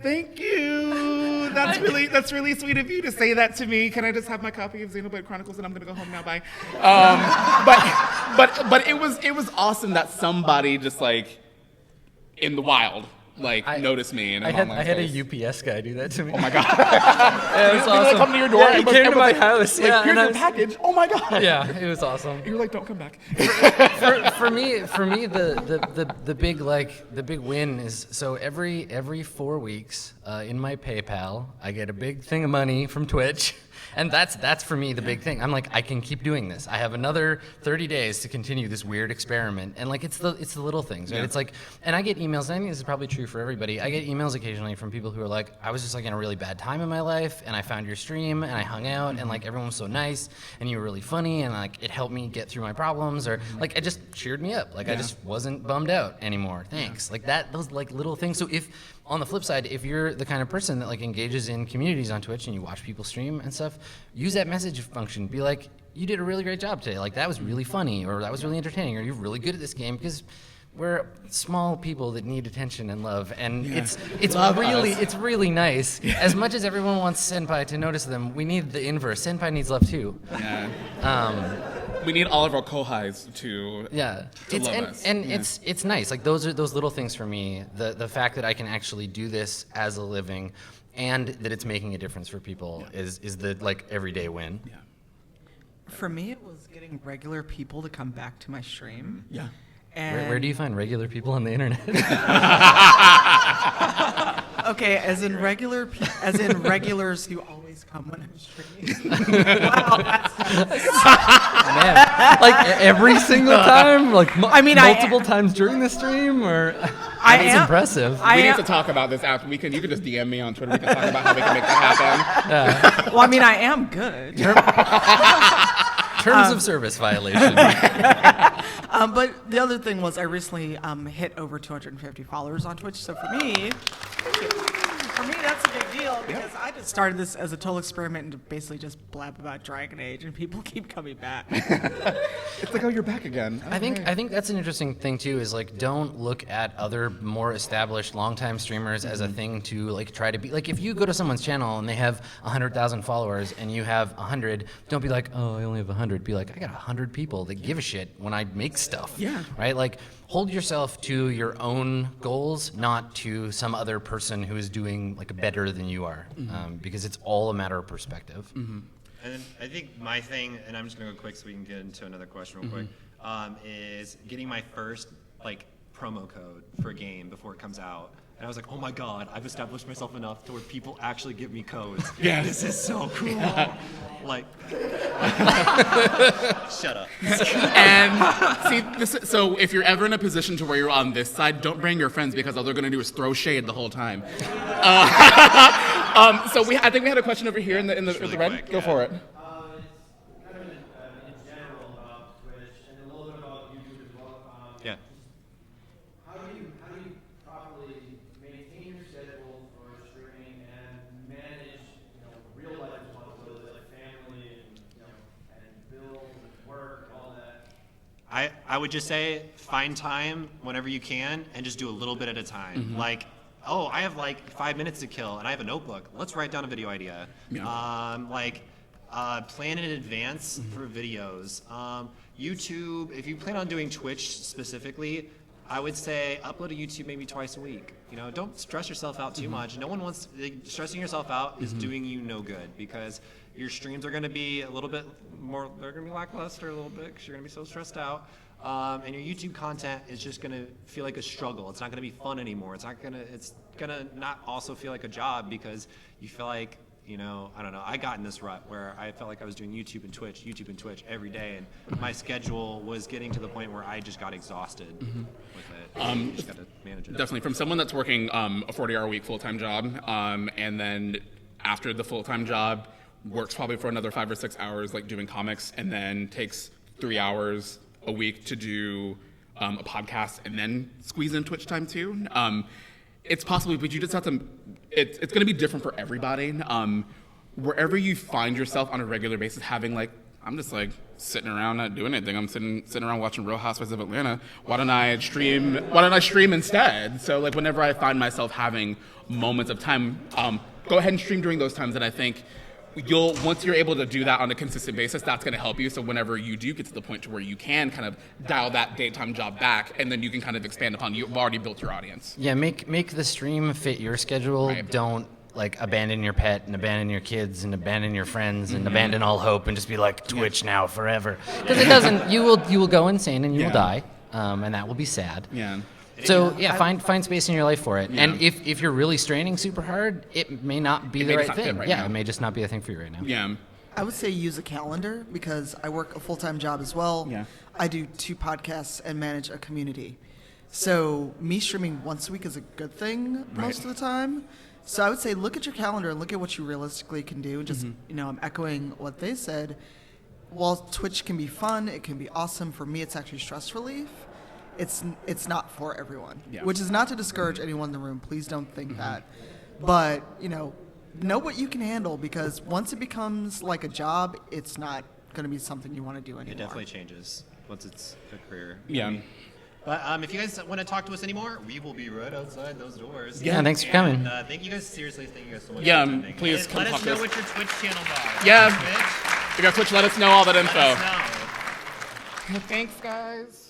C: thank you. That's really sweet of you to say that to me. Can I just have my copy of Xenoblade Chronicles and I'm gonna go home now? Bye. But it was awesome that somebody just like in the wild noticed me. And
B: I had a UPS guy do that to me.
C: Oh my god.
B: Yeah, it was
C: Did they
B: awesome.
C: come to your door?
B: Yeah, he came to my house.
C: Like,
B: Yeah,
C: here's
B: and I
C: your
B: was-
C: package. Oh my god.
B: Yeah, it was awesome.
C: You're like, don't come back.
B: For me, the big win is so every 4 weeks in my PayPal, I get a big thing of money from Twitch. And that's for me the big thing. I'm like, I can keep doing this. I have another 30 days to continue this weird experiment. And like it's the little things, right?
C: Yeah.
B: It's like, and I get emails, and I think this is probably true for everybody. I get emails occasionally from people who are like, I was just like in a really bad time in my life, and I found your stream, and I hung out, and like everyone was so nice, and you were really funny, and like it helped me get through my problems, or like it just cheered me up. Like I just wasn't bummed out anymore. Thanks. Like that, those like little things. So if on the flip side, if you're the kind of person that like engages in communities on Twitch and you watch people stream and stuff, use that message function. Be like, you did a really great job today. Like that was really funny, or that was really entertaining, or you're really good at this game, because we're small people that need attention and love, and
C: Yeah.
B: it's
C: Love
B: really
C: us.
B: it's really nice. As much as everyone wants senpai to notice them, we need the inverse. Senpai needs love too.
C: Yeah. We need all of our kohais to
B: Yeah,
C: to love us.
B: and
C: Yeah.
B: it's nice. Like those are those little things for me. The fact that I can actually do this as a living, and that it's making a difference for people is the like everyday win.
C: Yeah.
D: For me, it was getting regular people to come back to my stream.
C: Yeah.
D: And
B: Where do you find regular people on the internet?
D: Okay, as in regulars who always come when I'm streaming. Wow, that's
B: Man, like every single time, like
D: I mean, I-
B: multiple times during the stream, or
D: I
B: it's
D: am-
B: impressive.
C: We need to talk about this after. You can just DM me on Twitter. We can talk about how we can make that happen.
D: Well, I mean, I am good.
B: Terms of service violation.
D: But the other thing was I recently hit over 250 followers on Twitch. So for me, that's a big deal because I just started this as a total experiment and to basically just blab about Dragon Age, and people keep coming back.
C: It's like, oh, you're back again.
B: I think that's an interesting thing too. Is like don't look at other more established longtime streamers as a thing to like try to be like. If you go to someone's channel and they have 100,000 followers and you have 100, don't be like, oh, I only have 100. Be like, I got 100 people that give a shit when I make stuff.
C: Yeah.
B: Right. Like hold yourself to your own goals, not to some other person who is doing like better than you are, because it's all a matter of perspective.
A: And I think my thing, and I'm just gonna go quick so we can get into another question real quick, is getting my first like promo code for a game before it comes out. And I was like, oh my god, I've established myself enough to where people actually give me codes.
C: Yeah.
A: This is so cool. Like, shut up.
C: And see, so if you're ever in a position to where you're on this side, don't bring your friends because all they're gonna do is throw shade the whole time. So I think we had a question over here in the
A: really
C: red.
A: quick,
C: Go
A: yeah.
C: for it.
G: It's kind of in general about Twitch and a little bit about YouTube as well.
A: Yeah.
G: How do you properly maintain your schedule for streaming and manage, real life responsibilities like family and bills and work and all that?
A: I would just say find time whenever you can and just do a little bit at a time. Like, oh, I have like 5 minutes to kill and I have a notebook. Let's write down a video idea.
C: Yeah.
A: Plan in advance for videos. YouTube, if you plan on doing Twitch specifically, I would say upload to YouTube maybe twice a week. Don't stress yourself out too much. No one wants stressing yourself out is doing you no good because your streams are going to be a little bit more. They're going to be lackluster a little bit because you're going to be so stressed out. And your YouTube content is just going to feel like a struggle. It's not going to be fun anymore. It's going to not also feel like a job because you feel like, I don't know. I got in this rut where I felt like I was doing YouTube and Twitch every day, and my schedule was getting to the point where I just got exhausted with it. You just got to manage it.
C: Definitely, from someone that's working a 40-hour week full-time job, and then after the full-time job, works probably for another 5 or 6 hours, like doing comics, and then takes 3 hours a week to do a podcast, and then squeeze in Twitch time too. It's possible, but you just have to. It's going to be different for everybody. Wherever you find yourself on a regular basis, having like, I'm just like sitting around not doing anything. I'm sitting around watching Real Housewives of Atlanta. Why don't I stream instead? So like whenever I find myself having moments of time, go ahead and stream during those times. And I think once you're able to do that on a consistent basis, that's going to help you. So whenever you do get to the point to where you can kind of dial that daytime job back, and then you can kind of expand upon, you've already built your audience.
B: Yeah, make the stream fit your schedule.
C: Right.
B: Don't like abandon your pet and abandon your kids and abandon your friends and abandon all hope and just be like Twitch now forever. Because it doesn't. You will go insane and you will die, and that will be sad.
C: Yeah.
B: So find space in your life for it. And if you're really straining super hard, it may not be the right thing. It may just not be a thing for you right now.
C: Yeah.
D: I would say use a calendar because I work a full-time job as well.
C: Yeah.
D: I do 2 podcasts and manage a community. So me streaming once a week is a good thing most of the time. So I would say look at your calendar and look at what you realistically can do. Just, I'm echoing what they said. While Twitch can be fun, it can be awesome. For me, it's actually stress relief. It's not for everyone, which is not to discourage anyone in the room. Please don't think that. But, know what you can handle because once it becomes like a job, it's not going to be something you want to do anymore.
A: It definitely changes once it's a career.
C: Yeah.
A: But if you guys want to talk to us anymore, we will be right outside those doors.
B: Yeah, thanks for coming.
A: And, thank you guys. Seriously, thank you guys so much.
C: Yeah,
A: for attending.
C: please
A: And
C: come
A: let
C: talk
A: us
C: to
A: know
C: us.
A: what your Twitch channels are.
C: Yeah.
A: Twitch,
C: If you're on Twitch, let us know all that info.
A: let us know.
C: Thanks, guys.